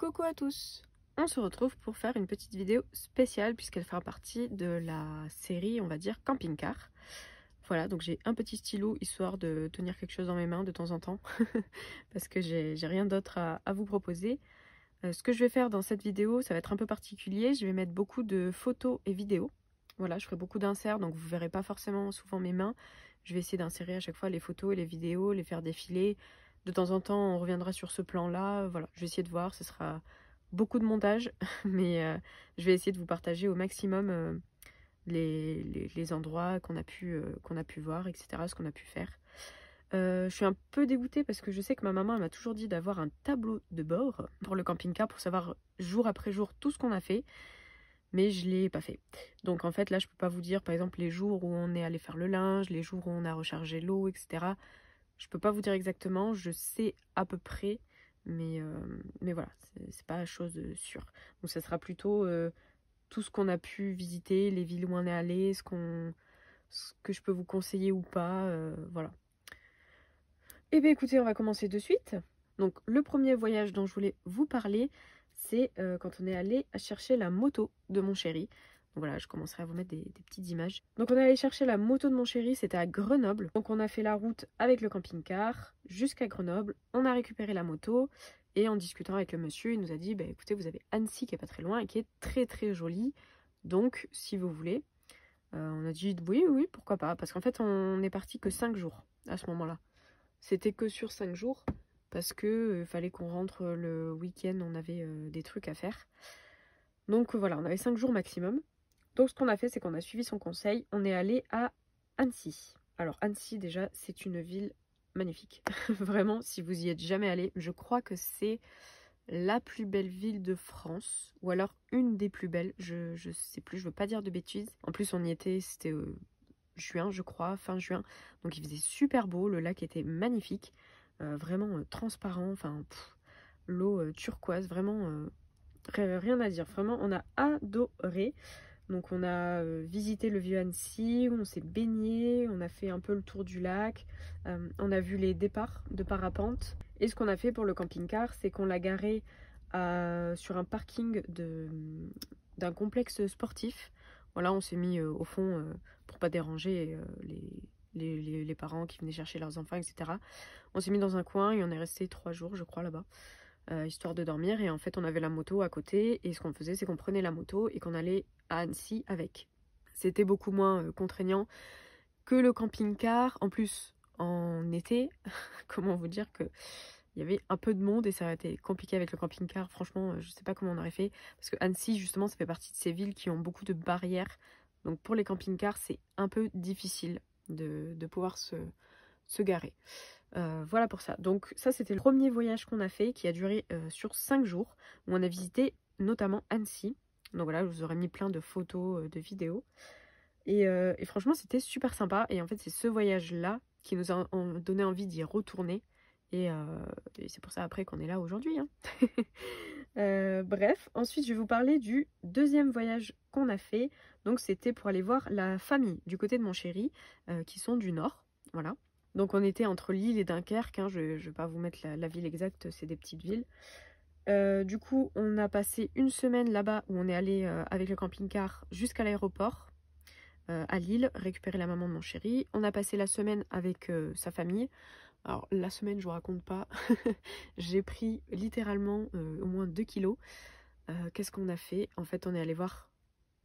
Coucou à tous! On se retrouve pour faire une petite vidéo spéciale puisqu'elle fera partie de la série, on va dire, camping-car. Voilà, donc j'ai un petit stylo histoire de tenir quelque chose dans mes mains de temps en temps parce que j'ai rien d'autre à vous proposer. Ce que je vais faire dans cette vidéo, ça va être un peu particulier. Je vais mettre beaucoup de photos et vidéos. Voilà, je ferai beaucoup d'inserts, donc vous verrez pas forcément souvent mes mains. Je vais essayer d'insérer à chaque fois les photos et les vidéos, les faire défiler. De temps en temps, on reviendra sur ce plan-là. Voilà, je vais essayer de voir. Ce sera beaucoup de montage, mais je vais essayer de vous partager au maximum les endroits qu'on a pu voir, etc., ce qu'on a pu faire. Je suis un peu dégoûtée parce que je sais que ma maman m'a toujours dit d'avoir un tableau de bord pour le camping-car pour savoir jour après jour tout ce qu'on a fait, mais je ne l'ai pas fait. Donc en fait là je peux pas vous dire par exemple les jours où on est allé faire le linge, les jours où on a rechargé l'eau, etc. Je peux pas vous dire exactement, je sais à peu près, mais voilà, c'est pas chose sûre. Donc ça sera plutôt tout ce qu'on a pu visiter, les villes où on est allé, ce que je peux vous conseiller ou pas, voilà. Eh bien écoutez, on va commencer de suite. Donc le premier voyage dont je voulais vous parler, c'est quand on est allé chercher la moto de mon chéri. Donc voilà, je commencerai à vous mettre des petites images. Donc on est allé chercher la moto de mon chéri, c'était à Grenoble. Donc on a fait la route avec le camping-car jusqu'à Grenoble. On a récupéré la moto et en discutant avec le monsieur, il nous a dit bah, écoutez, vous avez Annecy qui est pas très loin et qui est très très jolie. Donc si vous voulez, on a dit oui, pourquoi pas. Parce qu'en fait, on n'est parti que 5 jours à ce moment-là. C'était que sur 5 jours parce que fallait qu'on rentre le week-end, on avait des trucs à faire. Donc voilà, on avait 5 jours maximum. Donc ce qu'on a fait, c'est qu'on a suivi son conseil. On est allé à Annecy. Alors Annecy, déjà, c'est une ville magnifique. Vraiment, si vous y êtes jamais allé, je crois que c'est la plus belle ville de France. Ou alors une des plus belles, je sais plus, je veux pas dire de bêtises. En plus, on y était, c'était juin, je crois, fin juin. Donc il faisait super beau, le lac était magnifique. Vraiment transparent, enfin l'eau turquoise, vraiment rien à dire. Vraiment, on a adoré. Donc on a visité le vieux Annecy, on s'est baigné, on a fait un peu le tour du lac, on a vu les départs de parapente. Et ce qu'on a fait pour le camping-car, c'est qu'on l'a garé sur un parking d'un complexe sportif. Voilà, on s'est mis au fond pour pas déranger les parents qui venaient chercher leurs enfants, etc. On s'est mis dans un coin et on est resté 3 jours, je crois, là-bas. Histoire de dormir, et en fait on avait la moto à côté et ce qu'on faisait c'est qu'on prenait la moto et qu'on allait à Annecy avec. C'était beaucoup moins contraignant que le camping-car, en plus en été. Comment vous dire que il y avait un peu de monde et ça aurait été compliqué avec le camping-car, franchement je sais pas comment on aurait fait parce que Annecy justement ça fait partie de ces villes qui ont beaucoup de barrières, donc pour les camping-cars c'est un peu difficile de pouvoir se garer. Voilà pour ça. Donc ça c'était le premier voyage qu'on a fait qui a duré sur 5 jours où on a visité notamment Annecy. Donc voilà, je vous aurais mis plein de photos, de vidéos. Et franchement c'était super sympa. Et en fait c'est ce voyage-là qui nous a donné envie d'y retourner. Et c'est pour ça après qu'on est là aujourd'hui. Hein. Bref, ensuite je vais vous parler du deuxième voyage qu'on a fait. Donc c'était pour aller voir la famille du côté de mon chéri qui sont du nord. Voilà. Donc on était entre Lille et Dunkerque, hein, je ne vais pas vous mettre la ville exacte, c'est des petites villes. Du coup, on a passé une semaine là-bas où on est allé avec le camping-car jusqu'à l'aéroport à Lille, récupérer la maman de mon chéri. On a passé la semaine avec sa famille. Alors la semaine, je vous raconte pas, j'ai pris littéralement au moins 2 kilos. Qu'est-ce qu'on a fait? En fait, on est allé voir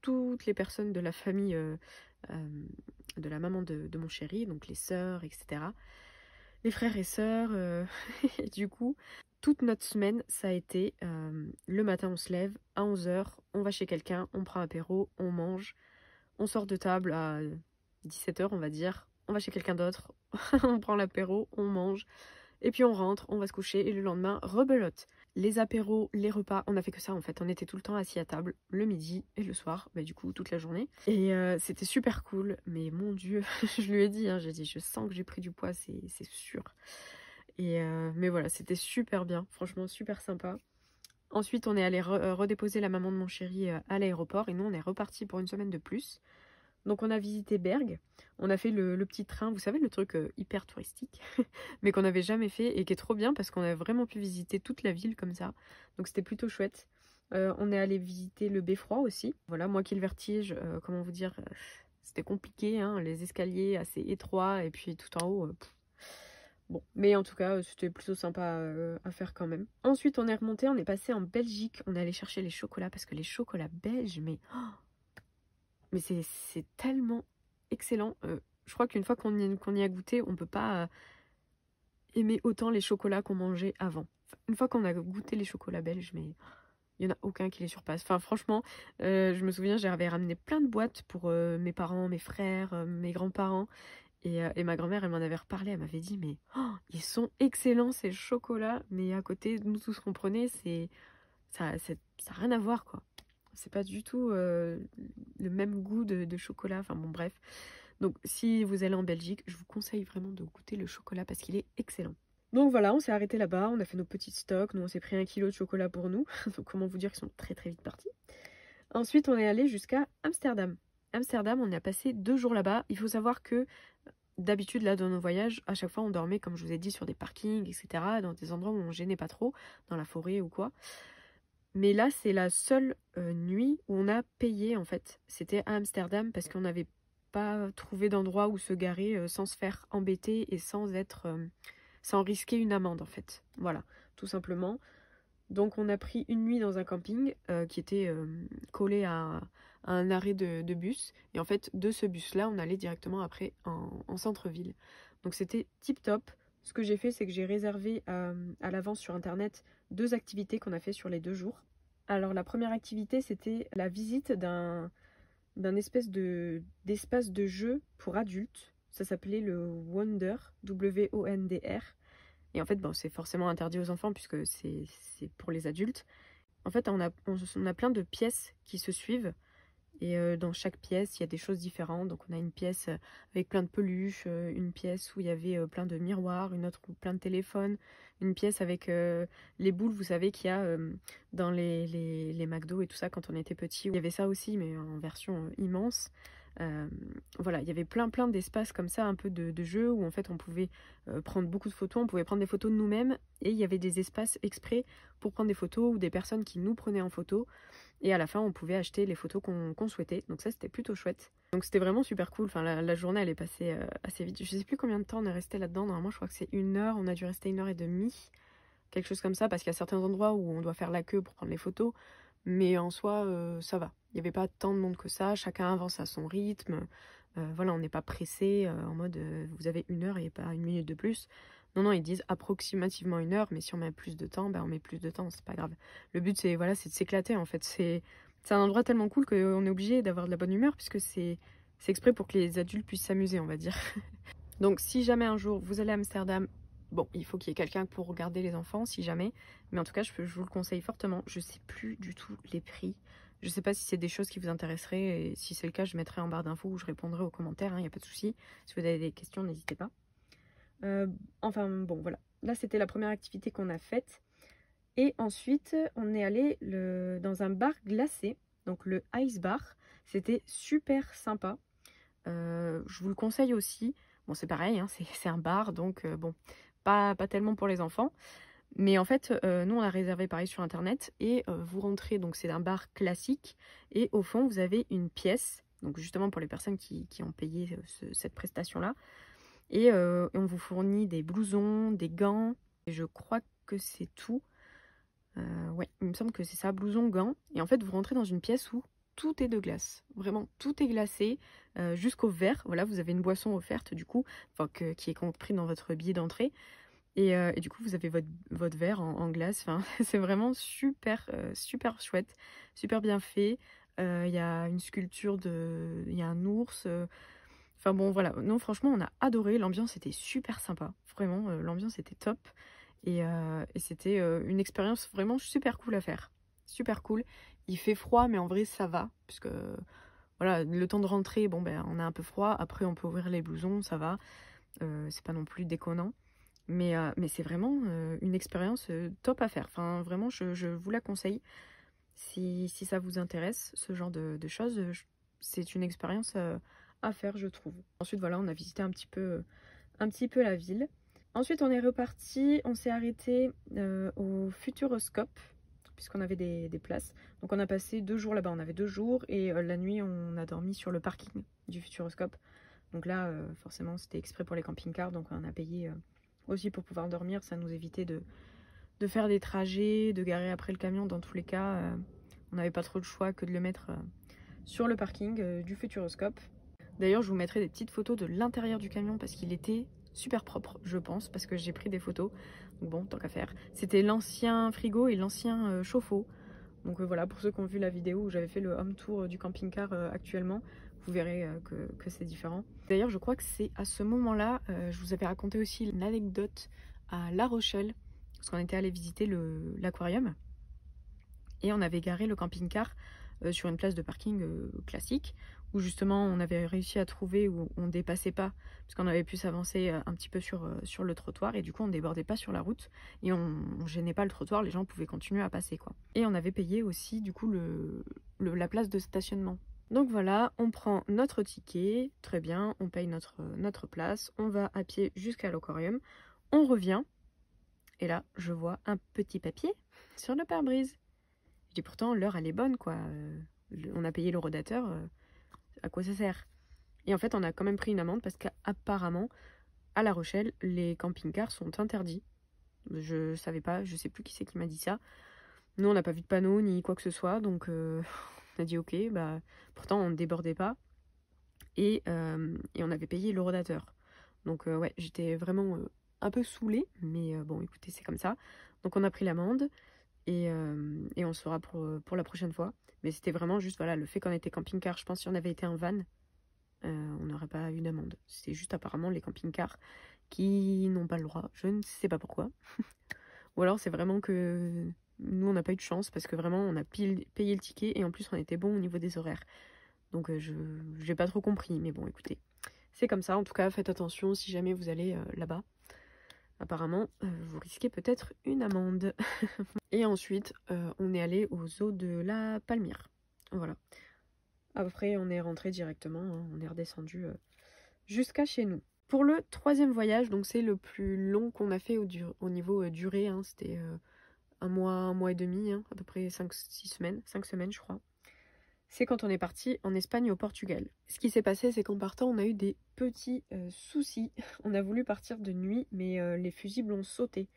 toutes les personnes de la famille de la maman de mon chéri, donc les sœurs, etc. Les frères et sœurs. Et du coup, toute notre semaine, ça a été le matin, on se lève à 11h, on va chez quelqu'un, on prend un apéro, on mange, on sort de table à 17h, on va dire, on va chez quelqu'un d'autre, on prend l'apéro, on mange, et puis on rentre, on va se coucher, et le lendemain, rebelote. Les apéros, les repas, on a fait que ça en fait. On était tout le temps assis à table, le midi et le soir, bah, du coup toute la journée. Et c'était super cool, mais mon Dieu, je lui ai dit, hein, j'ai dit, je sens que j'ai pris du poids, c'est sûr. Et mais voilà, c'était super bien, franchement super sympa. Ensuite, on est allé redéposer la maman de mon chéri à l'aéroport et nous on est reparti pour une semaine de plus. Donc on a visité Bergue, on a fait le petit train, vous savez le truc hyper touristique, mais qu'on n'avait jamais fait et qui est trop bien parce qu'on a vraiment pu visiter toute la ville comme ça. Donc c'était plutôt chouette. On est allé visiter le beffroi aussi. Voilà, moi qui ai le vertige, comment vous dire, c'était compliqué, hein, les escaliers assez étroits et puis tout en haut. Bon, mais en tout cas, c'était plutôt sympa à faire quand même. Ensuite, on est remonté, on est passé en Belgique, on est allé chercher les chocolats parce que les chocolats belges, mais c'est tellement excellent. Je crois qu'une fois qu'on y a goûté, on peut pas aimer autant les chocolats qu'on mangeait avant. Enfin, une fois qu'on a goûté les chocolats belges, mais il n'y en a aucun qui les surpasse. Enfin, franchement, je me souviens, j'avais ramené plein de boîtes pour mes parents, mes frères, mes grands-parents. Et ma grand-mère, elle m'en avait reparlé, elle m'avait dit, mais oh, ils sont excellents ces chocolats, mais à côté de nous tout ce qu'on prenait, ça a rien à voir, quoi. C'est pas du tout le même goût de chocolat, enfin bon bref. Donc si vous allez en Belgique, je vous conseille vraiment de goûter le chocolat parce qu'il est excellent. Donc voilà, on s'est arrêté là-bas, on a fait nos petites stocks, nous on s'est pris 1 kilo de chocolat pour nous, donc comment vous dire qu'ils sont très très vite partis. Ensuite on est allé jusqu'à Amsterdam. Amsterdam, on a passé 2 jours là-bas. Il faut savoir que d'habitude là dans nos voyages, à chaque fois on dormait comme je vous ai dit sur des parkings, etc. Dans des endroits où on gênait pas trop, dans la forêt ou quoi. Mais là, c'est la seule nuit où on a payé, en fait. C'était à Amsterdam parce qu'on n'avait pas trouvé d'endroit où se garer sans se faire embêter et sans risquer une amende, en fait. Voilà, tout simplement. Donc, on a pris une nuit dans un camping qui était collé à un arrêt de bus. Et en fait, de ce bus-là, on allait directement après en centre-ville. Donc, c'était tip top. Ce que j'ai fait, c'est que j'ai réservé à l'avance sur Internet 2 activités qu'on a fait sur les 2 jours. Alors la première activité, c'était la visite d'un espèce d'espace de jeu pour adultes. Ça s'appelait le Wonder, W-O-N-D-R. Et en fait, bon, c'est forcément interdit aux enfants puisque c'est pour les adultes. En fait, on a plein de pièces qui se suivent. Et dans chaque pièce, il y a des choses différentes. Donc on a une pièce avec plein de peluches, une pièce où il y avait plein de miroirs, une autre où plein de téléphones, une pièce avec les boules, vous savez, qu'il y a dans les McDo et tout ça quand on était petit. Il y avait ça aussi, mais en version immense. Voilà, il y avait plein d'espaces comme ça, un peu de jeux où en fait on pouvait prendre beaucoup de photos, on pouvait prendre des photos de nous-mêmes et il y avait des espaces exprès pour prendre des photos ou des personnes qui nous prenaient en photo. Et à la fin, on pouvait acheter les photos qu'on souhaitait. Donc ça, c'était plutôt chouette. Donc c'était vraiment super cool. Enfin, la journée, elle est passée assez vite. Je sais plus combien de temps on est resté là-dedans. Normalement, je crois que c'est 1 heure. On a dû rester 1 heure et demie. Quelque chose comme ça. Parce qu'il y a certains endroits où on doit faire la queue pour prendre les photos. Mais en soi, ça va. Il n'y avait pas tant de monde que ça. Chacun avance à son rythme. Voilà, on n'est pas pressé en mode vous avez 1 heure et pas 1 minute de plus. Non, non, ils disent approximativement 1 heure, mais si on met plus de temps, ben on met plus de temps, c'est pas grave. Le but, c'est voilà, c'est de s'éclater en fait. C'est un endroit tellement cool qu'on est obligé d'avoir de la bonne humeur, puisque c'est exprès pour que les adultes puissent s'amuser, on va dire. Donc, si jamais un jour vous allez à Amsterdam, bon, il faut qu'il y ait quelqu'un pour regarder les enfants, si jamais. Mais en tout cas, je vous le conseille fortement. Je sais plus du tout les prix. Je sais pas si c'est des choses qui vous intéresseraient. Et si c'est le cas, je mettrai en barre d'infos ou je répondrai aux commentaires. Il n'y a pas de souci. Si vous avez des questions, n'hésitez pas. Enfin bon voilà, là c'était la première activité qu'on a faite et ensuite on est allé dans un bar glacé, donc le Ice Bar. C'était super sympa, je vous le conseille aussi. Bon c'est pareil, hein, c'est un bar donc bon pas tellement pour les enfants, mais en fait nous on a réservé pareil sur internet et vous rentrez, donc c'est un bar classique et au fond vous avez une pièce, donc justement pour les personnes qui ont payé cette prestation là. Et on vous fournit des blousons, des gants, et je crois que c'est tout. Ouais, il me semble que c'est ça, blousons, gants. Et en fait, vous rentrez dans une pièce où tout est de glace. Vraiment, tout est glacé, jusqu'au verre. Voilà, vous avez une boisson offerte, du coup, enfin, qui est compris dans votre billet d'entrée. Et du coup, vous avez votre verre en glace. Enfin, c'est vraiment super, super chouette, super bien fait. Il y a une sculpture il y a un ours. Enfin bon, voilà. Non, franchement, on a adoré. L'ambiance était super sympa. Vraiment, l'ambiance était top. Et c'était une expérience vraiment super cool à faire. Super cool. Il fait froid, mais en vrai, ça va. Puisque, voilà, le temps de rentrer, bon, ben, on a un peu froid. Après, on peut ouvrir les blousons, ça va. C'est pas non plus déconnant. Mais c'est vraiment une expérience top à faire. Enfin, vraiment, je vous la conseille. Si ça vous intéresse, ce genre de choses, c'est une expérience à faire, je trouve. Ensuite voilà, on a visité un petit peu la ville. Ensuite on est reparti, on s'est arrêté au Futuroscope puisqu'on avait des places. Donc on a passé 2 jours là-bas, on avait 2 jours et la nuit on a dormi sur le parking du Futuroscope. Donc là forcément c'était exprès pour les camping-cars, donc on a payé aussi pour pouvoir dormir. Ça nous évitait de faire des trajets, de garer après le camion. Dans tous les cas on n'avait pas trop de choix que de le mettre sur le parking du Futuroscope. D'ailleurs je vous mettrai des petites photos de l'intérieur du camion parce qu'il était super propre, je pense, parce que j'ai pris des photos. Donc bon, tant qu'à faire. C'était l'ancien frigo et l'ancien chauffe-eau. Donc voilà, pour ceux qui ont vu la vidéo où j'avais fait le home tour du camping-car actuellement, vous verrez que c'est différent. D'ailleurs, je crois que c'est à ce moment-là, je vous avais raconté aussi une anecdote à La Rochelle, parce qu'on était allé visiter l'aquarium. Et on avait garé le camping-car sur une place de parking classique, où justement on avait réussi à trouver où on ne dépassait pas, parce qu'on avait pu s'avancer un petit peu sur le trottoir, et du coup on ne débordait pas sur la route, et on ne gênait pas le trottoir, les gens pouvaient continuer à passer quoi. Et on avait payé aussi du coup la place de stationnement. Donc voilà, on prend notre ticket, très bien, on paye notre place, on va à pied jusqu'à l'aquarium, on revient, et là je vois un petit papier sur le pare-brise. Je dis pourtant l'heure elle est bonne quoi, on a payé le rodateur, à quoi ça sert? Et en fait on a quand même pris une amende parce qu'apparemment à La Rochelle les camping-cars sont interdits. Je savais pas, je sais plus qui c'est qui m'a dit ça. Nous on n'a pas vu de panneau ni quoi que ce soit, donc on a dit ok, bah pourtant on ne débordait pas et on avait payé le rodateur. Donc ouais, j'étais vraiment un peu saoulée, mais bon écoutez c'est comme ça. Donc on a pris l'amende. Et on le saura pour la prochaine fois. Mais c'était vraiment juste voilà, le fait qu'on était camping-car. Je pense que si on avait été un van, on n'aurait pas eu d'amende. C'est juste apparemment les camping-cars qui n'ont pas le droit. Je ne sais pas pourquoi. Ou alors c'est vraiment que nous on n'a pas eu de chance parce que vraiment on a payé le ticket et en plus on était bon au niveau des horaires. Donc je n'ai pas trop compris. Mais bon écoutez, c'est comme ça. En tout cas faites attention si jamais vous allez là-bas. Apparemment, vous risquez peut-être une amende. Et ensuite, on est allé au zoo de la Palmyre. Voilà. Après, on est rentré directement, hein, on est redescendu jusqu'à chez nous. Pour le 3e voyage, donc c'est le plus long qu'on a fait au niveau durée, hein, c'était un mois et demi, hein, à peu près 5 semaines je crois. C'est quand on est parti en Espagne et au Portugal. Ce qui s'est passé, c'est qu'en partant, on a eu des petits soucis. On a voulu partir de nuit, mais les fusibles ont sauté.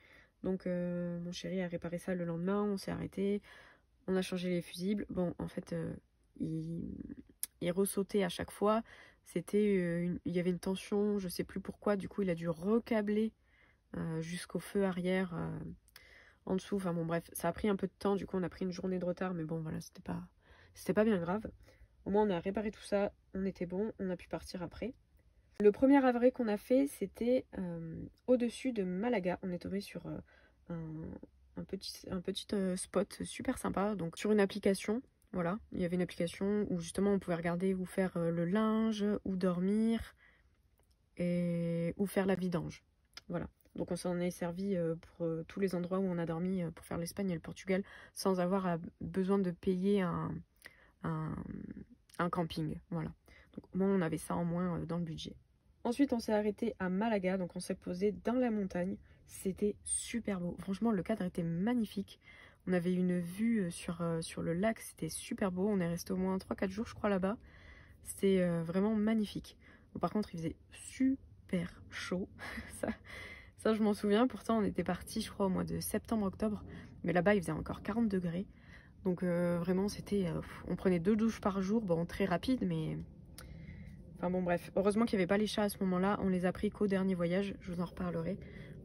Donc mon chéri a réparé ça le lendemain, on s'est arrêté, on a changé les fusibles. Bon, en fait, il ressautait à chaque fois. C'était, il y avait une tension, je sais plus pourquoi. Du coup, il a dû recabler jusqu'au feu arrière en dessous. Enfin bon, bref, ça a pris un peu de temps. Du coup, on a pris une journée de retard, mais bon, voilà, c'était pas bien grave. Au moins on a réparé tout ça, on était bon, on a pu partir après. Le premier avril qu'on a fait, c'était au-dessus de Malaga. On est tombé sur un petit spot super sympa, donc sur une application. Voilà, il y avait une application où justement on pouvait regarder où faire le linge, où dormir et où faire la vidange. Voilà. Donc on s'en est servi pour tous les endroits où on a dormi pour faire l'Espagne et le Portugal sans avoir besoin de payer un camping. Voilà. Donc au moins on avait ça en moins dans le budget. Ensuite on s'est arrêté à Malaga, donc on s'est posé dans la montagne. C'était super beau. Franchement le cadre était magnifique. On avait une vue sur le lac, c'était super beau. On est resté au moins 3-4 jours je crois là-bas. C'était vraiment magnifique. Bon, par contre il faisait super chaud. ça je m'en souviens. Pourtant on était parti je crois au mois de septembre-octobre. Mais là-bas il faisait encore 40 degrés. Donc vraiment c'était, on prenait 2 douches par jour, bon très rapide mais... Enfin bon bref, heureusement qu'il n'y avait pas les chats à ce moment-là, on les a pris qu'au dernier voyage, je vous en reparlerai.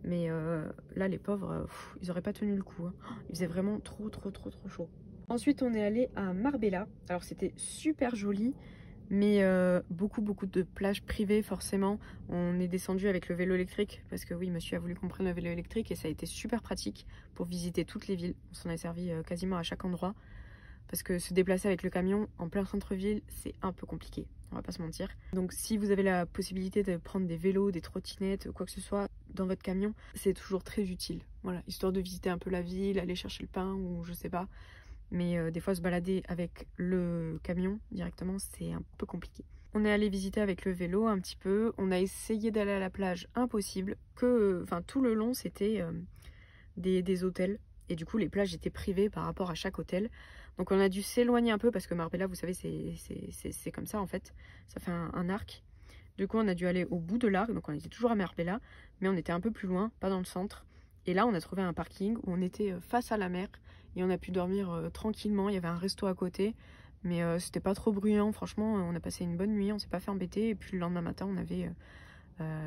Mais là les pauvres, ils auraient pas tenu le coup, hein. Il faisait vraiment trop chaud. Ensuite on est allé à Marbella, alors c'était super joli, mais beaucoup de plages privées forcément. On est descendu avec le vélo électrique parce que oui monsieur a voulu qu'on prenne le vélo électrique et ça a été super pratique pour visiter toutes les villes. On s'en est servi quasiment à chaque endroit parce que se déplacer avec le camion en plein centre-ville c'est un peu compliqué, on va pas se mentir. Donc si vous avez la possibilité de prendre des vélos, des trottinettes, quoi que ce soit dans votre camion, c'est toujours très utile. Voilà, histoire de visiter un peu la ville, aller chercher le pain ou je sais pas. Mais des fois, se balader avec le camion directement, c'est un peu compliqué. On est allé visiter avec le vélo un petit peu. On a essayé d'aller à la plage, impossible. Enfin, tout le long, c'était des hôtels. Et du coup, les plages étaient privées par rapport à chaque hôtel. Donc on a dû s'éloigner un peu parce que Marbella, vous savez, c'est comme ça en fait. Ça fait un arc. Du coup, on a dû aller au bout de l'arc. Donc on était toujours à Marbella, mais on était un peu plus loin, pas dans le centre. Et là, on a trouvé un parking où on était face à la mer. Et on a pu dormir tranquillement. Il y avait un resto à côté. Mais c'était pas trop bruyant. Franchement, on a passé une bonne nuit. On s'est pas fait embêter. Et puis le lendemain matin, on avait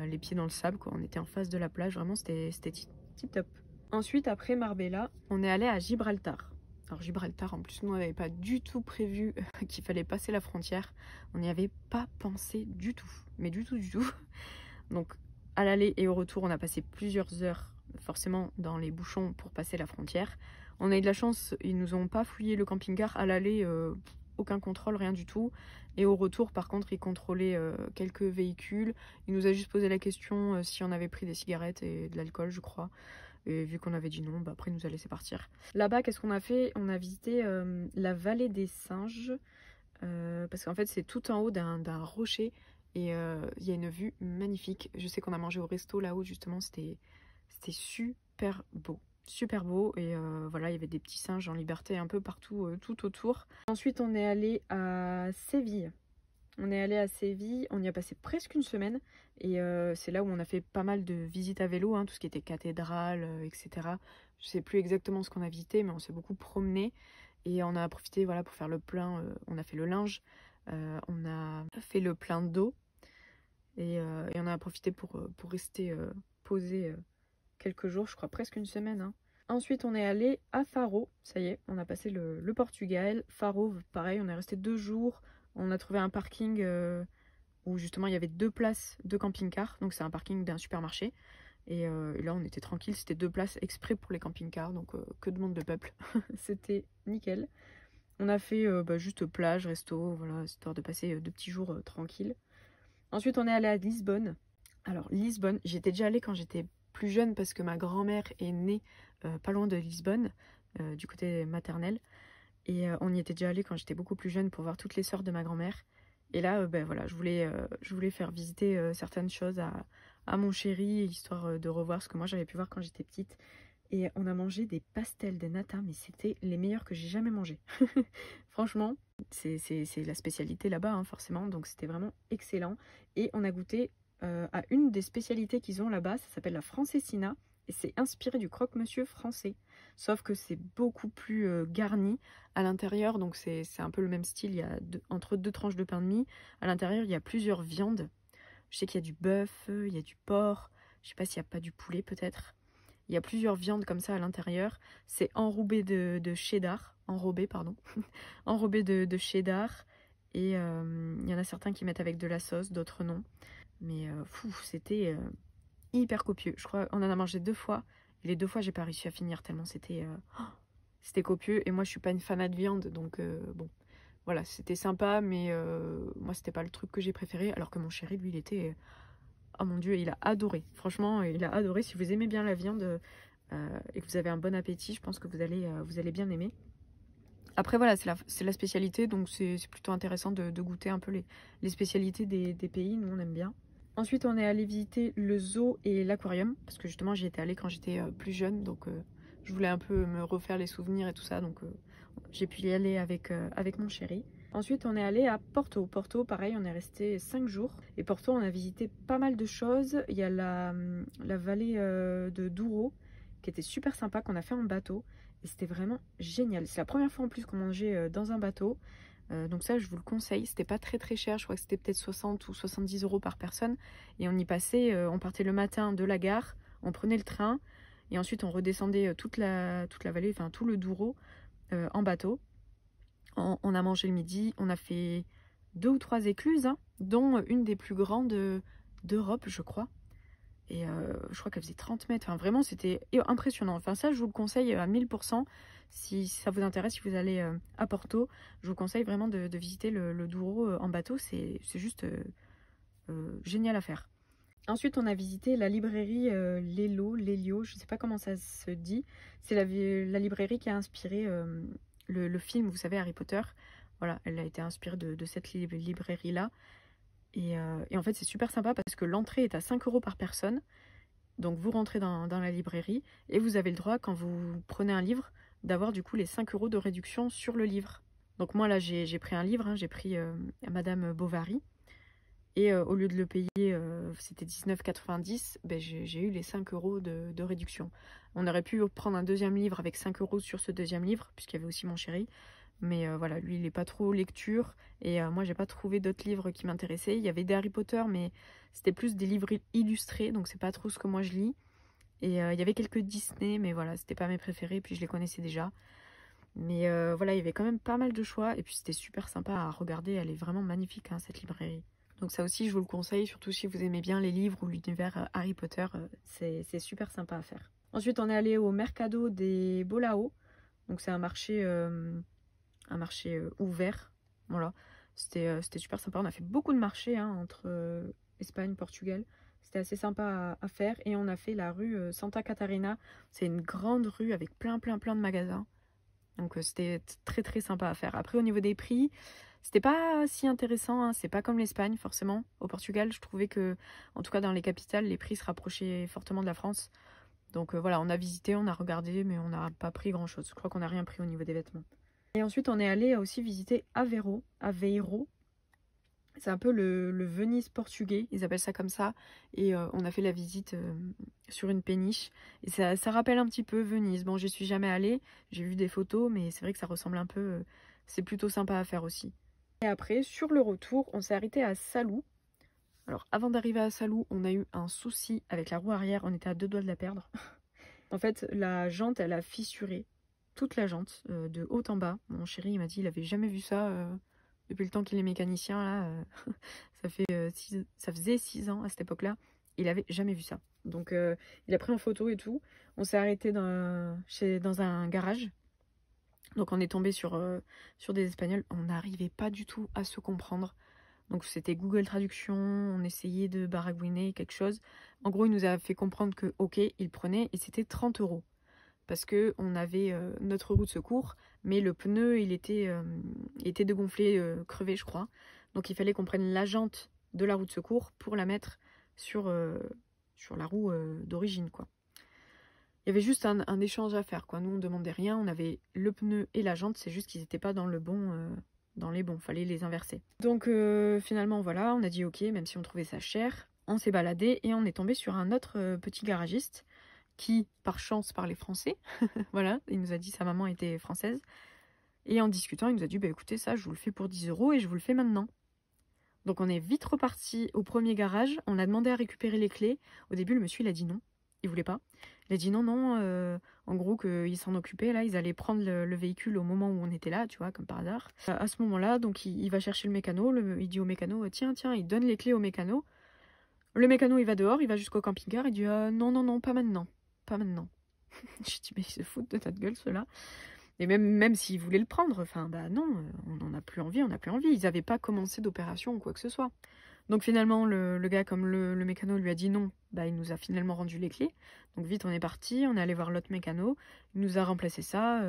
les pieds dans le sable, quoi. On était en face de la plage. Vraiment, c'était tip top. Ensuite, après Marbella, on est allé à Gibraltar. Alors Gibraltar, en plus, nous, on n'avait pas du tout prévu qu'il fallait passer la frontière. On n'y avait pas pensé du tout. Mais du tout, du tout. Donc, à l'aller et au retour, on a passé plusieurs heures, forcément, dans les bouchons pour passer la frontière. On a eu de la chance, ils nous ont pas fouillé le camping-car. À l'aller, aucun contrôle, rien du tout. Et au retour, par contre, ils contrôlaient quelques véhicules. Il nous a juste posé la question si on avait pris des cigarettes et de l'alcool, je crois. Et vu qu'on avait dit non, bah après il nous a laissé partir. Là-bas, qu'est-ce qu'on a fait? On a visité la vallée des singes. Parce qu'en fait, c'est tout en haut d'un rocher. Et il y a une vue magnifique. Je sais qu'on a mangé au resto là-haut, justement. C'était super beau. Super beau. Et voilà, il y avait des petits singes en liberté un peu partout, tout autour. Ensuite, on est allé à Séville. On est allé à Séville, on y a passé presque une semaine et c'est là où on a fait pas mal de visites à vélo, hein, tout ce qui était cathédrale, etc. Je sais plus exactement ce qu'on a visité, mais on s'est beaucoup promené et on a profité voilà, pour faire le plein. On a fait le linge, on a fait le plein d'eau et on a profité pour rester posé quelques jours, je crois presque une semaine. Hein. Ensuite, on est allé à Faro, ça y est, on a passé le Portugal. Faro, pareil, on est resté 2 jours. On a trouvé un parking où justement il y avait 2 places de camping-car. Donc c'est un parking d'un supermarché. Et là on était tranquille, c'était 2 places exprès pour les camping-cars. Donc que de monde de peuple. C'était nickel. On a fait juste plage, resto, voilà, histoire de passer 2 petits jours tranquilles. Ensuite on est allé à Lisbonne. Alors Lisbonne, j'étais déjà allée quand j'étais plus jeune parce que ma grand-mère est née pas loin de Lisbonne, du côté maternel. Et on y était déjà allé quand j'étais beaucoup plus jeune pour voir toutes les sœurs de ma grand-mère. Et là, ben voilà, je voulais faire visiter certaines choses à mon chéri, histoire de revoir ce que moi j'avais pu voir quand j'étais petite. Et on a mangé des pastels de nata, mais c'était les meilleurs que j'ai jamais mangés. Franchement, c'est la spécialité là-bas, hein, forcément, donc c'était vraiment excellent. Et on a goûté à une des spécialités qu'ils ont là-bas, ça s'appelle la Francesina. Et c'est inspiré du croque-monsieur français. Sauf que c'est beaucoup plus garni à l'intérieur. Donc c'est un peu le même style. Il y a entre 2 tranches de pain de mie. À l'intérieur, il y a plusieurs viandes. Je sais qu'il y a du bœuf, il y a du porc. Je sais pas s'il n'y a pas du poulet peut-être. Il y a plusieurs viandes comme ça à l'intérieur. C'est enrobé de cheddar. Enrobé, pardon. Enrobé de cheddar. Et il y en a certains qui mettent avec de la sauce, d'autres non. Mais c'était hyper copieux. Je crois qu'on en a mangé 2 fois. Et les 2 fois, j'ai pas réussi à finir tellement c'était copieux. Et moi, je suis pas une fanat de viande. Donc, bon, voilà, c'était sympa. Mais moi, c'était pas le truc que j'ai préféré. Alors que mon chéri, lui, il était... oh mon Dieu, il a adoré. Franchement, il a adoré. Si vous aimez bien la viande et que vous avez un bon appétit, je pense que vous allez bien aimer. Après, voilà, c'est la spécialité. Donc, c'est plutôt intéressant de goûter un peu les spécialités des pays. Nous, on aime bien. Ensuite, on est allé visiter le zoo et l'aquarium, parce que justement, j'y étais allée quand j'étais plus jeune, donc je voulais un peu me refaire les souvenirs et tout ça, donc j'ai pu y aller avec mon chéri. Ensuite, on est allé à Porto. Porto, pareil, on est resté 5 jours. Et Porto, on a visité pas mal de choses. Il y a la vallée de Douro, qui était super sympa, qu'on a fait en bateau. Et c'était vraiment génial. C'est la première fois en plus qu'on mangeait dans un bateau. Donc ça, je vous le conseille. C'était pas très très cher. Je crois que c'était peut-être 60 ou 70 € par personne. Et on y passait, on partait le matin de la gare, on prenait le train. Et ensuite, on redescendait toute la vallée, enfin tout le Douro en bateau. On a mangé le midi. On a fait 2 ou 3 écluses, hein, dont une des plus grandes d'Europe, je crois. Et je crois qu'elle faisait 30 mètres. Enfin, vraiment, c'était impressionnant. Enfin, ça, je vous le conseille à 1000%. Si ça vous intéresse, si vous allez à Porto, je vous conseille vraiment de visiter le Douro en bateau. C'est juste génial à faire. Ensuite, on a visité la librairie Lelio, je ne sais pas comment ça se dit. C'est la librairie qui a inspiré le film, vous savez, Harry Potter, voilà, elle a été inspirée de cette librairie-là. Et en fait, c'est super sympa parce que l'entrée est à 5 € par personne. Donc vous rentrez dans la librairie et vous avez le droit, quand vous prenez un livre, d'avoir du coup les 5 € de réduction sur le livre. Donc moi là, j'ai pris un livre, hein, j'ai pris Madame Bovary. Et au lieu de le payer, c'était 19,90, ben j'ai eu les 5 € de réduction. On aurait pu prendre un deuxième livre avec 5 € sur ce deuxième livre, puisqu'il y avait aussi Mon Chéri. Mais voilà, lui, il n'est pas trop lecture. Et moi, j'ai pas trouvé d'autres livres qui m'intéressaient. Il y avait des Harry Potter, mais c'était plus des livres illustrés, donc c'est pas trop ce que moi je lis. Et il y avait quelques Disney, mais voilà, c'était pas mes préférés, puis je les connaissais déjà. Mais voilà, il y avait quand même pas mal de choix. Et puis c'était super sympa à regarder. Elle est vraiment magnifique, hein, cette librairie. Donc ça aussi, je vous le conseille, surtout si vous aimez bien les livres ou l'univers Harry Potter. C'est super sympa à faire. Ensuite, on est allé au Mercado des Bolao. Donc c'est un marché ouvert. Voilà, c'était super sympa. On a fait beaucoup de marchés, hein, entre Espagne, Portugal. C'était assez sympa à faire. Et on a fait la rue Santa Catarina. C'est une grande rue avec plein de magasins. Donc c'était très très sympa à faire. Après, au niveau des prix, c'était pas si intéressant, hein. C'est pas comme l'Espagne forcément. Au Portugal, je trouvais que, en tout cas dans les capitales, les prix se rapprochaient fortement de la France. Donc voilà, on a visité, on a regardé, mais on n'a pas pris grand chose. Je crois qu'on n'a rien pris au niveau des vêtements. Et ensuite, on est allé aussi visiter Aveiro. C'est un peu le Venise portugais, ils appellent ça comme ça. Et on a fait la visite sur une péniche. Et ça rappelle un petit peu Venise. Bon, j'y suis jamais allée, j'ai vu des photos, mais c'est vrai que ça ressemble un peu. C'est plutôt sympa à faire aussi. Et après, sur le retour, on s'est arrêté à Salou. Alors, avant d'arriver à Salou, on a eu un souci avec la roue arrière. On était à 2 doigts de la perdre. En fait, la jante, elle a fissuré. Toute la jante, de haut en bas. Mon chéri, il m'a dit il avait jamais vu ça depuis le temps qu'il est mécanicien. Là, ça faisait 6 ans à cette époque-là. Il avait jamais vu ça. Donc, il a pris en photo et tout. On s'est arrêté dans un garage. Donc, on est tombé sur des Espagnols. On n'arrivait pas du tout à se comprendre. Donc c'était Google Traduction, on essayait de baragouiner quelque chose. En gros, il nous a fait comprendre que, ok, il prenait, et c'était 30 €. Parce que on avait notre roue de secours, mais le pneu, il était dégonflé, crevé, je crois. Donc il fallait qu'on prenne la jante de la roue de secours pour la mettre sur la roue d'origine, quoi. Il y avait juste un échange à faire, quoi. Nous, on demandait rien, on avait le pneu et la jante, c'est juste qu'ils n'étaient pas dans les bons, fallait les inverser. Donc finalement, voilà, on a dit ok, même si on trouvait ça cher. On s'est baladé et on est tombé sur un autre petit garagiste qui, par chance, parlait français. Voilà, il nous a dit sa maman était française. Et en discutant, il nous a dit, bah écoutez, ça, je vous le fais pour 10 € et je vous le fais maintenant. Donc on est vite reparti au premier garage, on a demandé à récupérer les clés. Au début, le monsieur, il a dit non, il voulait pas. Il a dit non, en gros, qu'il s'en occupait, là, ils allaient prendre le véhicule au moment où on était là, tu vois, comme par hasard. À ce moment-là, donc il va chercher le mécano, il dit au mécano, tiens, il donne les clés au mécano. Le mécano, il va dehors, il va jusqu'au camping-car, il dit, non, pas maintenant, pas maintenant. J'ai dit, mais ils se foutent de notre gueule, ceux-là. Et même s'ils voulaient le prendre, enfin, bah non, on n'en a plus envie, Ils n'avaient pas commencé d'opération ou quoi que ce soit. Donc finalement, le gars, comme le mécano lui a dit non, bah il nous a finalement rendu les clés. Donc vite, on est parti, on est allé voir l'autre mécano, il nous a remplacé ça.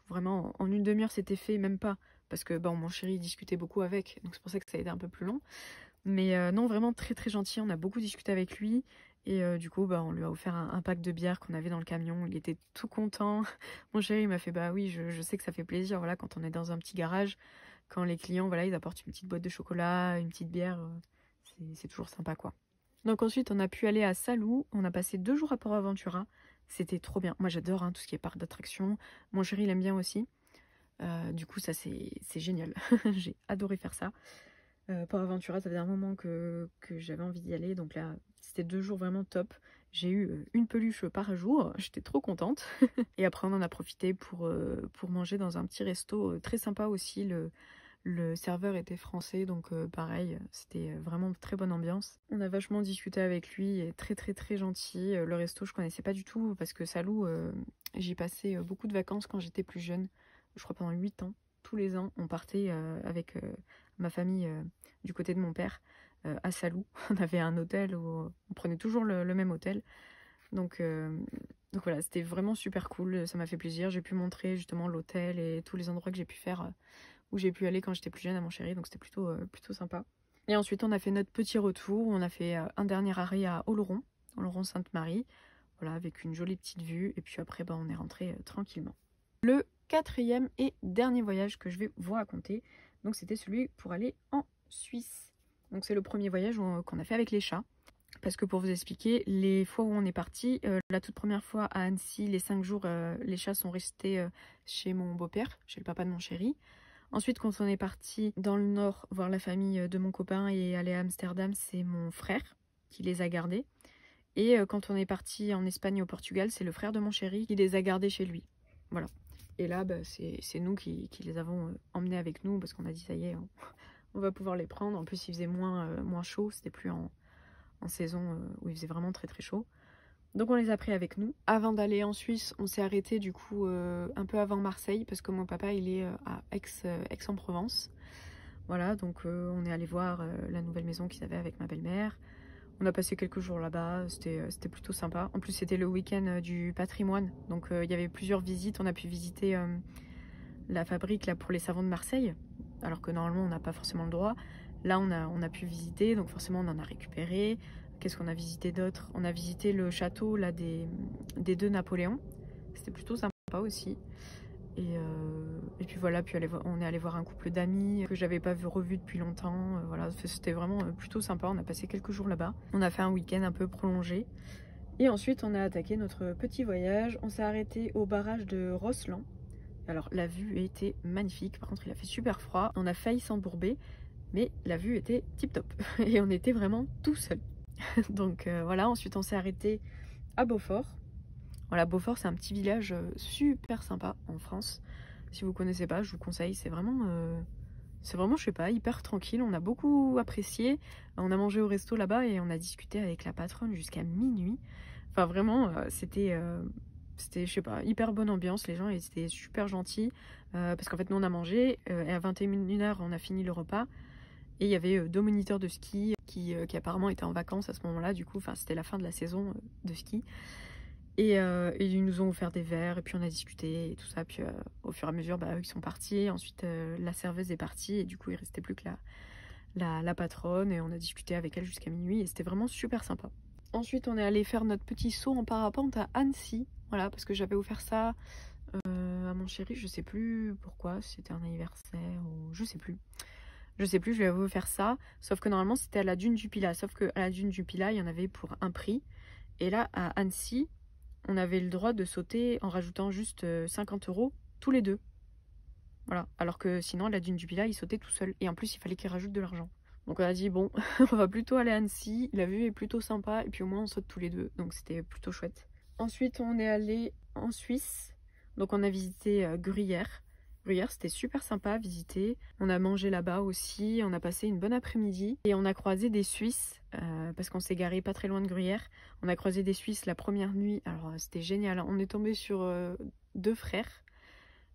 Vraiment, en une demi-heure, c'était fait, même pas. Parce que bon, mon chéri discutait beaucoup avec, donc c'est pour ça que ça a été un peu plus long. Mais non, vraiment très très gentil, on a beaucoup discuté avec lui. Et du coup, bah, on lui a offert un pack de bière qu'on avait dans le camion. Il était tout content. Mon chéri m'a fait, bah oui, je sais que ça fait plaisir, voilà, quand on est dans un petit garage, quand les clients, voilà, ils apportent une petite boîte de chocolat, une petite bière, c'est toujours sympa, quoi. Donc ensuite, on a pu aller à Salou. On a passé 2 jours à Port Aventura. C'était trop bien. Moi, j'adore, hein, tout ce qui est parc d'attractions. Mon chéri, il aime bien aussi. Du coup, ça, c'est génial. J'ai adoré faire ça. Port Aventura, ça faisait un moment que j'avais envie d'y aller. Donc là, c'était 2 jours vraiment top. J'ai eu une peluche par jour. J'étais trop contente. Et après, on en a profité pour manger dans un petit resto très sympa aussi. Le serveur était français, donc pareil, c'était vraiment très bonne ambiance. On a vachement discuté avec lui, et très très très gentil. Le resto, je connaissais pas du tout parce que Salou, j'y passais beaucoup de vacances quand j'étais plus jeune. Je crois pendant 8 ans. Tous les ans, on partait avec ma famille du côté de mon père à Salou. On avait un hôtel où on prenait toujours le même hôtel. Donc Donc voilà, c'était vraiment super cool, ça m'a fait plaisir. J'ai pu montrer justement l'hôtel et tous les endroits que j'ai pu faire, où j'ai pu aller quand j'étais plus jeune à Montchéry, donc c'était plutôt sympa. Et ensuite on a fait notre petit retour, on a fait un dernier arrêt à Oloron, Oloron-Sainte-Marie, voilà, avec une jolie petite vue, et puis après on est rentré tranquillement. Le quatrième et dernier voyage que je vais vous raconter, donc c'était celui pour aller en Suisse. Donc c'est le premier voyage qu'on a fait avec les chats. Parce que pour vous expliquer, les fois où on est parti, la toute première fois à Annecy, les 5 jours, les chats sont restés chez mon beau-père, chez le papa de mon chéri. Ensuite, quand on est parti dans le nord voir la famille de mon copain et aller à Amsterdam, c'est mon frère qui les a gardés. Et quand on est parti en Espagne et au Portugal, c'est le frère de mon chéri qui les a gardés chez lui. Voilà. Et là, c'est nous qui les avons emmenés avec nous parce qu'on a dit ça y est, on va pouvoir les prendre. En plus, il faisait moins chaud, c'était plus en saison où il faisait vraiment très très chaud. Donc on les a pris avec nous. Avant d'aller en Suisse, on s'est arrêté du coup un peu avant Marseille parce que mon papa il est à Aix-en-Provence. Voilà, donc on est allé voir la nouvelle maison qu'ils avaient avec ma belle-mère. On a passé quelques jours là-bas, c'était plutôt sympa. En plus c'était le week-end du patrimoine, donc il y avait plusieurs visites. On a pu visiter la fabrique là, pour les savons de Marseille, alors que normalement on n'a pas forcément le droit. Là on a pu visiter, donc forcément on en a récupéré. Qu'est-ce qu'on a visité d'autre? On a visité le château là, des deux Napoléons. C'était plutôt sympa aussi. Et puis voilà, on est allé voir un couple d'amis que j'avais pas revu depuis longtemps. Voilà, c'était vraiment plutôt sympa. On a passé quelques jours là-bas. On a fait un week-end un peu prolongé. Et ensuite on a attaqué notre petit voyage. On s'est arrêté au barrage de Rosselan. Alors la vue était magnifique. Par contre il a fait super froid. On a failli s'embourber. Mais la vue était tip top. Et on était vraiment tout seul. Donc voilà, ensuite on s'est arrêté à Beaufort. Voilà, Beaufort c'est un petit village super sympa en France. Si vous connaissez pas, je vous conseille, c'est vraiment, je sais pas, hyper tranquille. On a beaucoup apprécié. On a mangé au resto là-bas et on a discuté avec la patronne jusqu'à minuit. Enfin vraiment, c'était, je sais pas, hyper bonne ambiance. Les gens ils étaient super gentils. Parce qu'en fait nous on a mangé et à 21h on a fini le repas. Et il y avait 2 moniteurs de ski qui apparemment étaient en vacances à ce moment-là, du coup, c'était la fin de la saison de ski. Et ils nous ont offert des verres, et puis on a discuté et tout ça. Puis au fur et à mesure, eux, ils sont partis. Ensuite, la serveuse est partie, et du coup, il restait plus que la patronne, et on a discuté avec elle jusqu'à minuit, et c'était vraiment super sympa. Ensuite, on est allé faire notre petit saut en parapente à Annecy, voilà, parce que j'avais offert ça à mon chéri, je sais plus pourquoi, si c'était un anniversaire ou je sais plus. Je lui avais offert ça, sauf que normalement c'était à la dune du Pilat. Sauf qu'à la dune du Pilat, il y en avait pour un prix. Et là, à Annecy, on avait le droit de sauter en rajoutant juste 50 € tous les deux. Voilà. Alors que sinon, à la dune du Pilat, il sautait tout seul. Et en plus, il fallait qu'il rajoute de l'argent. Donc on a dit, bon, on va plutôt aller à Annecy. La vue est plutôt sympa. Et puis au moins, on saute tous les deux. Donc c'était plutôt chouette. Ensuite, on est allé en Suisse. Donc on a visité Gruyère. Gruyère, c'était super sympa à visiter. On a mangé là-bas aussi, on a passé une bonne après-midi et on a croisé des Suisses parce qu'on s'est garé pas très loin de Gruyère. On a croisé des Suisses la première nuit, alors c'était génial. On est tombé sur 2 frères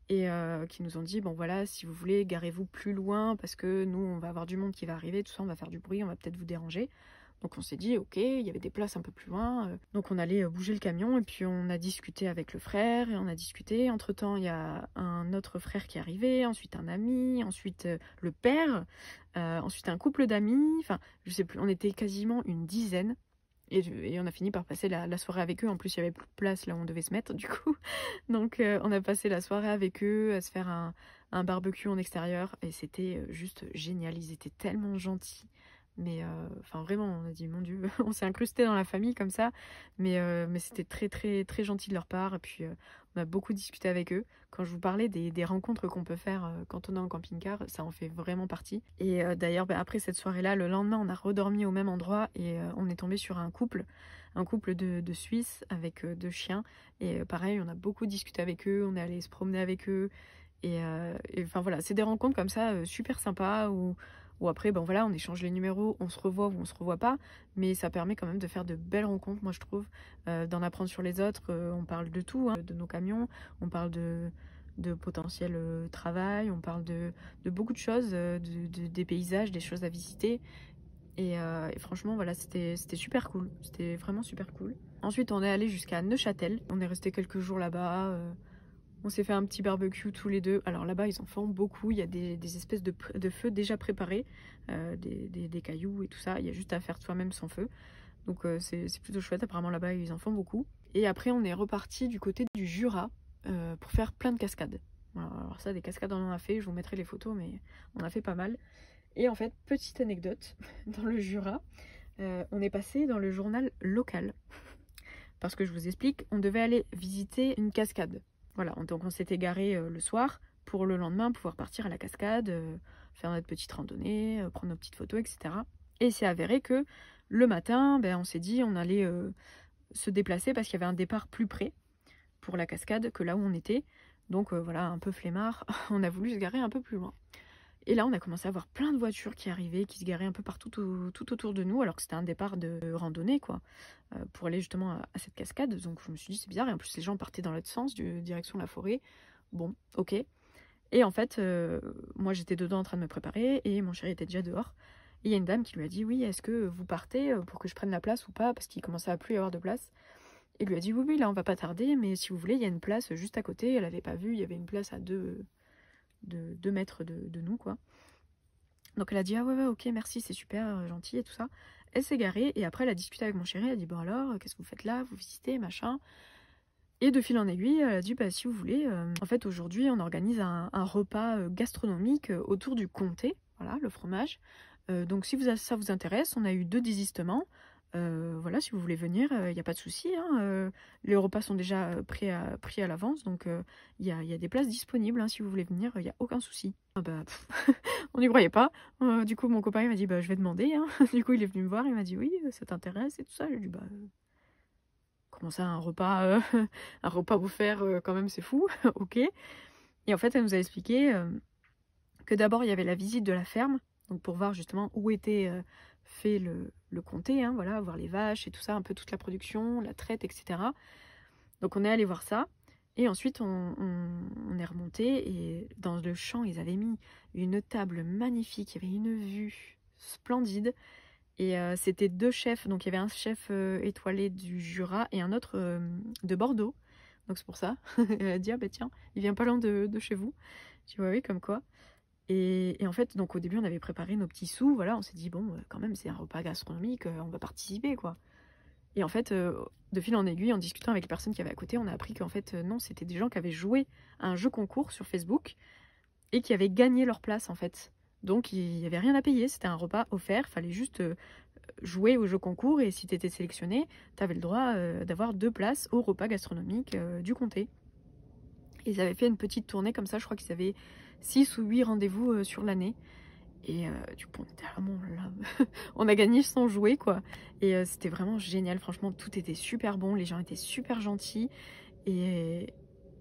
et qui nous ont dit bon voilà, si vous voulez, garez-vous plus loin parce que nous on va avoir du monde qui va arriver, tout ça, on va faire du bruit, on va peut-être vous déranger. Donc on s'est dit ok, il y avait des places un peu plus loin, donc on allait bouger le camion et puis on a discuté avec le frère et on a discuté. Entre temps il y a un autre frère qui est arrivé, ensuite un ami, ensuite le père, ensuite un couple d'amis, enfin je sais plus, on était quasiment une dizaine et on a fini par passer la soirée avec eux. En plus il y avait plus de place là où on devait se mettre du coup, donc on a passé la soirée avec eux à se faire un barbecue en extérieur et c'était juste génial, ils étaient tellement gentils. Mais enfin vraiment, on a dit mon Dieu, on s'est incrusté dans la famille comme ça, mais c'était très très très gentil de leur part. Et puis on a beaucoup discuté avec eux. Quand je vous parlais des rencontres qu'on peut faire quand on est en camping-car, ça en fait vraiment partie. Et d'ailleurs, après cette soirée-là, le lendemain, on a redormi au même endroit et on est tombé sur un couple de Suisses avec 2 chiens. Et pareil, on a beaucoup discuté avec eux, on est allé se promener avec eux. Et enfin voilà, c'est des rencontres comme ça super sympas où après, ben voilà, on échange les numéros, on se revoit ou on se revoit pas, mais ça permet quand même de faire de belles rencontres, moi je trouve, d'en apprendre sur les autres. On parle de tout, hein, de nos camions, on parle de potentiel travail, on parle de beaucoup de choses, des paysages, des choses à visiter. Et franchement, voilà, c'était super cool, c'était vraiment super cool. Ensuite on est allé jusqu'à Neuchâtel, on est resté quelques jours là-bas, on s'est fait un petit barbecue tous les deux. Alors là-bas ils en font beaucoup, il y a des espèces de feux déjà préparés, des cailloux et tout ça, il y a juste à faire soi-même sans feu. Donc c'est plutôt chouette, apparemment là-bas ils en font beaucoup. Et après on est reparti du côté du Jura pour faire plein de cascades. Voilà, alors ça, des cascades on en a fait, je vous mettrai les photos, mais on a fait pas mal. Et en fait, petite anecdote, dans le Jura, on est passé dans le journal local. Parce que je vous explique, on devait aller visiter une cascade. Voilà, donc on s'était garé le soir pour le lendemain pouvoir partir à la cascade, faire notre petite randonnée, prendre nos petites photos, etc. Et c'est avéré que le matin, ben, on s'est dit on allait se déplacer parce qu'il y avait un départ plus près pour la cascade que là où on était. Donc voilà, un peu flemmard, on a voulu se garer un peu plus loin. Et là, on a commencé à voir plein de voitures qui arrivaient, qui se garaient un peu partout tout autour de nous, alors que c'était un départ de randonnée, quoi, pour aller justement à cette cascade. Donc je me suis dit, c'est bizarre, et en plus les gens partaient dans l'autre sens, direction la forêt. Bon, ok. Et en fait, moi j'étais dedans en train de me préparer, et mon chéri était déjà dehors. Et il y a une dame qui lui a dit, oui, est-ce que vous partez pour que je prenne la place ou pas, parce qu'il commençait à plus y avoir de place. Et lui a dit, oui, oui, là on va pas tarder, mais si vous voulez, il y a une place juste à côté. Elle n'avait pas vu, il y avait une place à 2 mètres de nous, quoi. Donc elle a dit, ah ouais, ouais, ok, merci, c'est super gentil et tout ça. Elle s'est garée, et après elle a discuté avec mon chéri, elle a dit, bon alors, qu'est-ce que vous faites là, vous visitez, machin. Et de fil en aiguille, elle a dit, bah si vous voulez, en fait aujourd'hui on organise un repas gastronomique autour du comté, voilà, le fromage. Donc si ça vous intéresse, on a eu 2 désistements. Voilà, si vous voulez venir, il n'y a pas de souci, hein, les repas sont déjà pris à l'avance, donc il y a des places disponibles, hein, si vous voulez venir, il n'y a aucun souci. Ah bah, on n'y croyait pas. Du coup mon copain il m'a dit, bah je vais demander, hein. Du coup il est venu me voir, il m'a dit, oui, ça t'intéresse et tout ça. Je lui ai dit, bah comment ça, un repas un repas offert, quand même c'est fou. Ok. Et en fait elle nous a expliqué que d'abord il y avait la visite de la ferme, donc pour voir justement où était fait le comté, hein, voilà, voir les vaches et tout ça, un peu toute la production, la traite, etc. Donc on est allé voir ça, et ensuite on est remonté, et dans le champ ils avaient mis une table magnifique, il y avait une vue splendide, et c'était 2 chefs, donc il y avait un chef étoilé du Jura et un autre de Bordeaux, donc c'est pour ça. Elle a dit, ah bah tiens, il vient pas loin de chez vous. Je dis, ouais, oui, comme quoi. Et en fait, donc au début, on avait préparé nos petits sous, voilà, on s'est dit, bon, quand même, c'est un repas gastronomique, on va participer, quoi. Et en fait, de fil en aiguille, en discutant avec les personnes qui avaient à côté, on a appris qu'en fait, non, c'était des gens qui avaient joué à un jeu concours sur Facebook et qui avaient gagné leur place, en fait. Donc, il n'y avait rien à payer, c'était un repas offert, fallait juste jouer au jeu concours, et si tu étais sélectionné, tu avais le droit d'avoir 2 places au repas gastronomique du comté. Et ils avaient fait une petite tournée comme ça, je crois qu'ils avaient 6 ou 8 rendez-vous sur l'année. Et du coup, on était vraiment là. On a gagné sans jouer, quoi. Et c'était vraiment génial. Franchement, tout était super bon. Les gens étaient super gentils. Et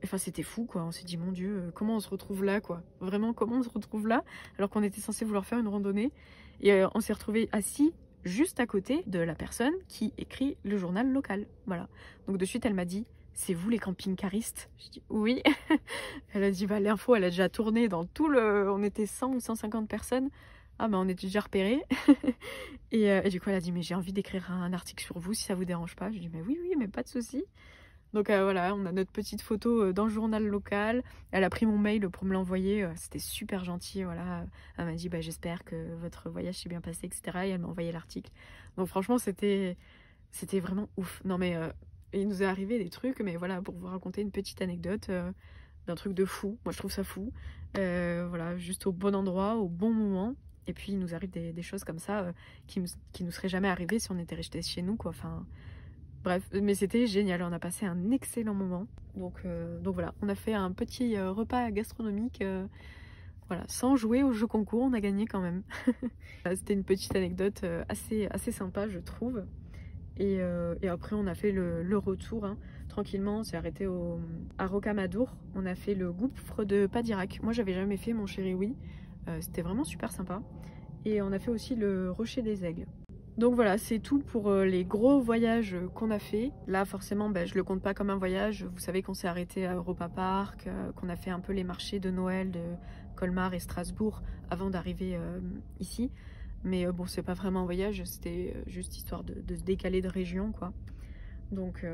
enfin, c'était fou, quoi. On s'est dit, mon Dieu, comment on se retrouve là, quoi. Vraiment, comment on se retrouve là, alors qu'on était censé vouloir faire une randonnée. Et on s'est retrouvés assis juste à côté de la personne qui écrit le journal local. Voilà. Donc de suite, elle m'a dit, c'est vous les camping-caristes? Je dis oui. Elle a dit, bah l'info elle a déjà tourné dans tout le... On était 100 ou 150 personnes. Ah bah on était déjà repérés. Et du coup elle a dit, mais j'ai envie d'écrire un article sur vous si ça vous dérange pas. Je dis, mais oui, oui, mais pas de souci. Donc voilà, on a notre petite photo dans le journal local. Elle a pris mon mail pour me l'envoyer. C'était super gentil, voilà. Elle m'a dit, bah j'espère que votre voyage s'est bien passé, etc. Et elle m'a envoyé l'article. Donc franchement, c'était vraiment ouf. Non mais... il nous est arrivé des trucs, mais voilà, pour vous raconter une petite anecdote d'un truc de fou. Moi, je trouve ça fou. Voilà, juste au bon endroit, au bon moment. Et puis, il nous arrive des choses comme ça qui nous seraient jamais arrivées si on était resté chez nous, quoi. Enfin, bref, mais c'était génial. On a passé un excellent moment. Donc voilà, on a fait un petit repas gastronomique. Voilà, sans jouer au jeu concours, on a gagné quand même. C'était une petite anecdote assez sympa, je trouve. Et après on a fait le retour, hein. Tranquillement, on s'est arrêté à Rocamadour. On a fait le gouffre de Padirac. Moi j'avais jamais fait, mon chéri oui. C'était vraiment super sympa. Et on a fait aussi le Rocher des Aigles. Donc voilà, c'est tout pour les gros voyages qu'on a fait. Là forcément, ben, je le compte pas comme un voyage. Vous savez qu'on s'est arrêté à Europa Park, qu'on a fait un peu les marchés de Noël de Colmar et Strasbourg avant d'arriver ici. Mais bon, c'est pas vraiment un voyage, c'était juste histoire de se décaler de région, quoi. Donc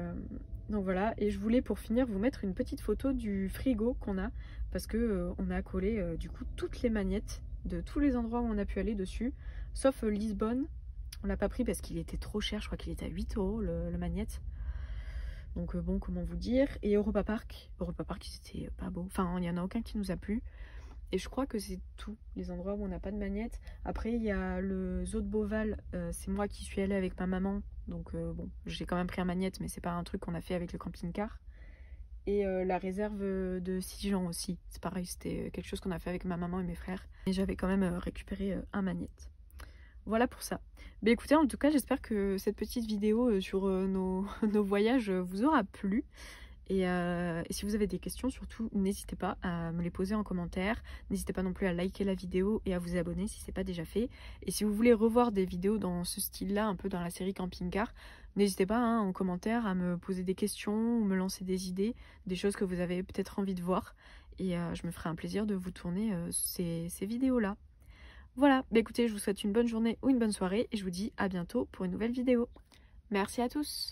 voilà, et je voulais pour finir vous mettre une petite photo du frigo qu'on a, parce que on a collé du coup toutes les magnettes de tous les endroits où on a pu aller dessus, sauf Lisbonne. On l'a pas pris parce qu'il était trop cher, je crois qu'il était à 8 € le magnette. Donc bon, comment vous dire. Et Europa Park, c'était pas beau. Enfin, il n'y en a aucun qui nous a plu. Et je crois que c'est tout, les endroits où on n'a pas de magnette. Après, il y a le zoo de Beauval, c'est moi qui suis allée avec ma maman. Donc bon, j'ai quand même pris un magnette, mais c'est pas un truc qu'on a fait avec le camping-car. Et la réserve de Sijan aussi. C'est pareil, c'était quelque chose qu'on a fait avec ma maman et mes frères. Et j'avais quand même récupéré un magnette. Voilà pour ça. Mais écoutez, en tout cas, j'espère que cette petite vidéo sur nos voyages vous aura plu. Et si vous avez des questions, surtout, n'hésitez pas à me les poser en commentaire. N'hésitez pas non plus à liker la vidéo et à vous abonner si ce n'est pas déjà fait. Et si vous voulez revoir des vidéos dans ce style-là, un peu dans la série camping-car, n'hésitez pas en commentaire à me poser des questions ou me lancer des idées, des choses que vous avez peut-être envie de voir. Et je me ferai un plaisir de vous tourner ces vidéos-là. Voilà, bah écoutez, je vous souhaite une bonne journée ou une bonne soirée et je vous dis à bientôt pour une nouvelle vidéo. Merci à tous!